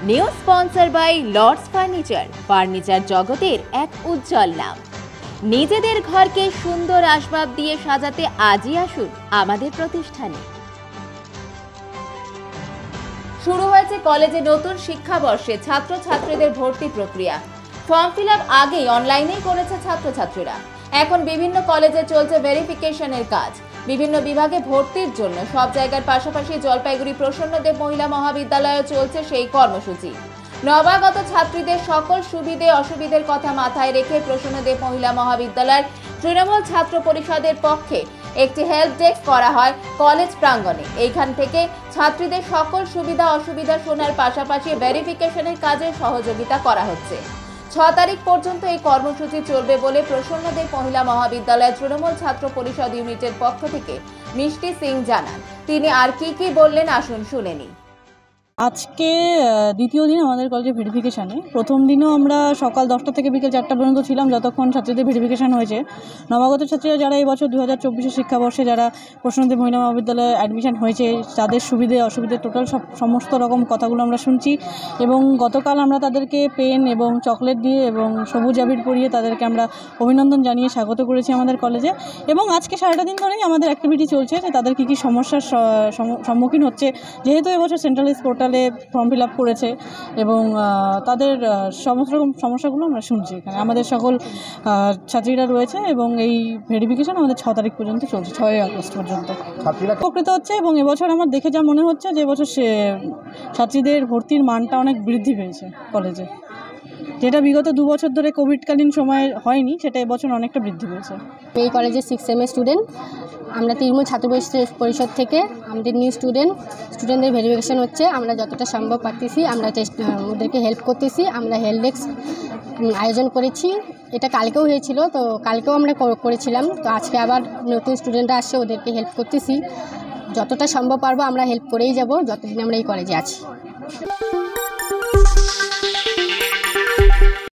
New sponsor by Lords furniture জগতের এক উজ্জ্বল নাম। নিজেদের ঘরকে সুন্দর আসবাব দিয়ে সাজাতে আজই আসুন আমাদের প্রতিষ্ঠানে। শুরু হয়েছে কলেজে নতুন শিক্ষাবর্ষে ছাত্রছাত্রীদের ভর্তি প্রক্রিয়া। ফর্ম ফিল আপ আগেই অনলাইনেই করেছে ছাত্রছাত্রীরা। এখন বিভিন্ন কলেজে চলছে ভেরিফিকেশনের কাজ। বিভিন্ন বিভাগে ভর্তির জন্য সব জায়গার পাশাপাশি জলপাইগুড়ি প্রসন্নদেব মহিলা মহাবিদ্যালয়ে চলছে সেই কর্মসূচি। নবাগত ছাত্রীদের সকল সুবিধে অসুবিধের কথা মাথায় রেখে প্রসন্নদেব মহিলা মহাবিদ্যালয়ের তৃণমূল ছাত্র পরিষদের পক্ষে একটি হেল্প ডেস্ক করা হয় কলেজ প্রাঙ্গণে। এইখান থেকে ছাত্রীদের সকল সুবিধা অসুবিধা শোনার পাশাপাশি ভেরিফিকেশনের কাজে সহযোগিতা করা হচ্ছে। 6 তারিখ পর্যন্ত এই কর্মসূচি চলবে বলে প্রসন্নদেব মহিলা মহাবিদ্যালয়ের তৃণমূল ছাত্র পরিষদ ইউনিটের পক্ষ থেকে মিষ্টি সিং জানান। তিনি আর কি বললেন আসুন শুনে নিই। আজকে দ্বিতীয় দিন আমাদের কলেজে ভেরিফিকেশানে। প্রথম দিনও আমরা সকাল 10টা থেকে বিকেল 4টা পর্যন্ত ছিলাম, যতক্ষণ ছাত্রীদের ভেরিফিকেশান হয়েছে। নবাগত ছাত্রীরা যারা এই বছর 2024 শিক্ষাবর্ষে যারা প্রসন্নদেব মহিলা মহাবিদ্যালয়ে অ্যাডমিশন হয়েছে, তাদের সুবিধে অসুবিধে টোটাল সমস্ত রকম কথাগুলো আমরা শুনছি। এবং গতকাল আমরা তাদেরকে পেন এবং চকলেট দিয়ে এবং সবুজ আবির পরিয়ে তাদেরকে আমরা অভিনন্দন জানিয়ে স্বাগত করেছি আমাদের কলেজে। এবং আজকে সারাটা দিন ধরেই আমাদের অ্যাক্টিভিটি চলছে যে তাদের কী সমস্যার সম্মুখীন হচ্ছে, যেহেতু এবছর সেন্ট্রালাইজ পোর্টালে ফর্ম ফিল আপ করেছে এবং তাদের সমস্ত রকম সমস্যাগুলো আমরা শুনছি। এখানে আমাদের সকল ছাত্রীরা রয়েছে এবং এই ভেরিফিকেশান আমাদের 6 তারিখ পর্যন্ত চলছে, 6 আগস্ট পর্যন্ত উপকৃত হচ্ছে। এবং এবছর আমার দেখে যা মনে হচ্ছে যে এবছর ছাত্রীদের ভর্তির মানটা অনেক বৃদ্ধি পেয়েছে কলেজে, যেটা বিগত 2 বছর ধরে কোভিডকালীন সময়ে হয়নি, সেটা এবছর অনেকটা বৃদ্ধি পেয়েছে। এই কলেজের 6 সেমের স্টুডেন্ট। আমরা তৃণমূল ছাত্র পরিষদ থেকে আমাদের নিউ স্টুডেন্টদের ভেরিফিকেশন হচ্ছে। আমরা যতটা সম্ভব পারতেছি আমরা ওদেরকে হেল্প করতেছি। আমরা হেল্প ডেস্ক আয়োজন করেছি, এটা কালকেও হয়েছিল, তো কালকেও আমরা করেছিলাম। তো আজকে আবার নতুন স্টুডেন্টরা আসছে, ওদেরকে হেল্প করতেছি। যতটা সম্ভব পারবো আমরা হেল্প করেই যাব যতদিন আমরা এই কলেজে আছি।